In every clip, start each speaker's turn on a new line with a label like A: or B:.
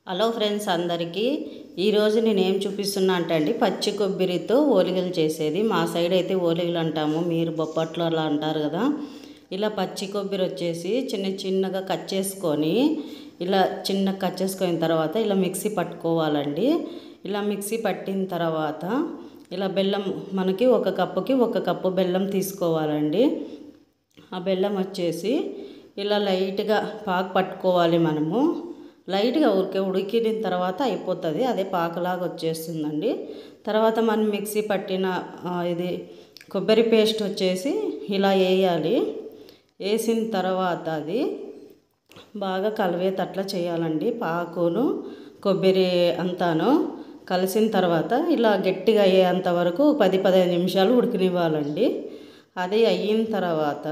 A: Hello friends అందరికీ ఈరోజు నేను ఏం చూపిస్తున్నా అంటే పచ్చి కొబ్బరితో ఓలిగలు చేసేది. మా సైడ్ అయితే ఓలిగలు అంటాము, మీరు బొప్పట్లు అలా అంటారు కదా. ఇలా పచ్చి కొబ్బరి వచ్చేసి చిన్నగా కట్ చేసుకొని ఇలా కట్ చేసుకున్న తర్వాత ఇలా మిక్సీ పట్టుకోవాలండి. ఇలా మిక్సీ పట్టిన తర్వాత ఇలా బెల్లం మనకి ఒక కప్పుకి ఒక కప్పు బెల్లం తీసుకోవాలండి. ఆ బెల్లం వచ్చేసి ఇలా లైట్గా పాకు పట్టుకోవాలి. మనము లైట్గా ఉడికిన తర్వాత అయిపోతుంది, అదే పాకలాగా వచ్చేస్తుందండి. తర్వాత మనం మిక్సీ పట్టిన ఇది కొబ్బరి పేస్ట్ వచ్చేసి ఇలా వేయాలి. వేసిన తర్వాత అది బాగా కలిపేటట్లా చేయాలండి. పాకును కొబ్బరి అంతాను కలిసిన తర్వాత ఇలా గట్టిగా అయ్యేంత వరకు 10-15 నిమిషాలు ఉడికినివ్వాలండి. అది అయిన తర్వాత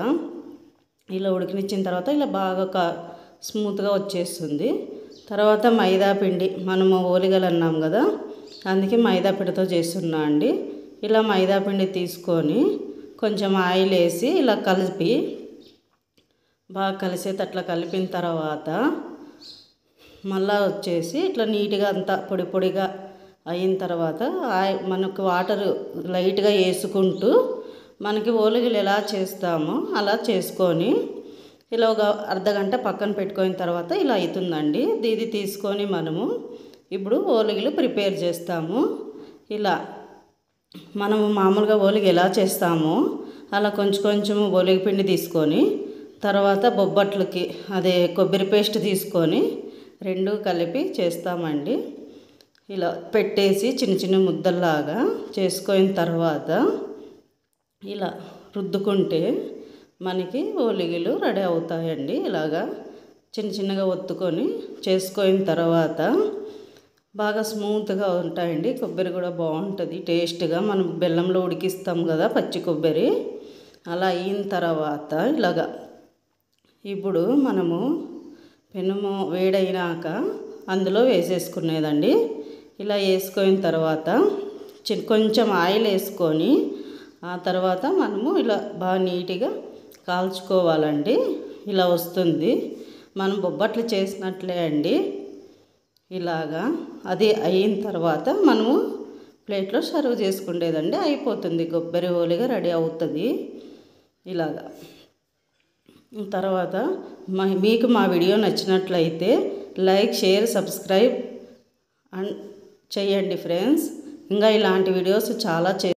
A: ఇలా ఉడికినిచ్చిన తర్వాత ఇలా బాగా స్మూత్గా వచ్చేస్తుంది. తర్వాత మైదా పిండి, మనము ఓలిగలు అన్నాం కదా, అందుకే మైదా పిండితో చేస్తున్నా అండి. ఇలా మైదా పిండి తీసుకొని కొంచెం ఆయిల్ వేసి ఇలా కలిపి బాగా కలిసేటట్లా కలిపిన తర్వాత మళ్ళా వచ్చేసి ఇట్లా నీట్గా అంతా పొడిగా అయిన తర్వాత మనకు వాటర్ లైట్గా వేసుకుంటూ మనకి ఓలిగలు ఎలా చేస్తామో అలా చేసుకొని ఇలా ఒక అర్ధగంట పక్కన పెట్టుకున్న తర్వాత ఇలా అవుతుందండి. ఇది తీసుకొని మనము ఇప్పుడు ఓలిగలు ప్రిపేర్ చేస్తాము. ఇలా మనము మామూలుగా ఓలిగ ఎలా చేస్తామో అలా కొంచెం ఓలిగ పిండి తీసుకొని తర్వాత బొబ్బట్లకి అదే కొబ్బరి పేస్ట్ తీసుకొని రెండు కలిపి చేస్తామండి. ఇలా పెట్టేసి చిన్న ముద్దల్లాగా చేసుకున్న తర్వాత ఇలా రుద్దుకుంటే మనకి ఓలిగలు రెడీ అవుతాయండి. ఇలాగా చిన్నగా ఒత్తుకొని చేసుకున్న తర్వాత బాగా స్మూత్గా ఉంటాయండి. కొబ్బరి కూడా బాగుంటుంది టేస్ట్గా. మనం బెల్లంలో ఉడికిస్తాం కదా పచ్చి కొబ్బరి, అలా అయిన తర్వాత ఇలాగా ఇప్పుడు మనము పెనము వేడైనాక అందులో వేసేసుకునేదండి. ఇలా వేసుకున్న తర్వాత కొంచెం ఆయిల్ వేసుకొని ఆ తర్వాత మనము ఇలా బాగా నీట్గా కాల్చుకోవాలండి. ఇలా వస్తుంది, మనం బొబ్బట్లు చేసినట్లే అండి. ఇలాగా అది అయిన తర్వాత మనము ప్లేట్లో సర్వ్ చేసుకునేదండి. అయిపోతుంది, కొబ్బరి ఓలిగ రెడీ అవుతుంది. ఇలాగా తర్వాత మీకు మా వీడియో నచ్చినట్లయితే లైక్, షేర్, సబ్స్క్రైబ్ చేయండి ఫ్రెండ్స్. ఇంకా ఇలాంటి వీడియోస్ చాలా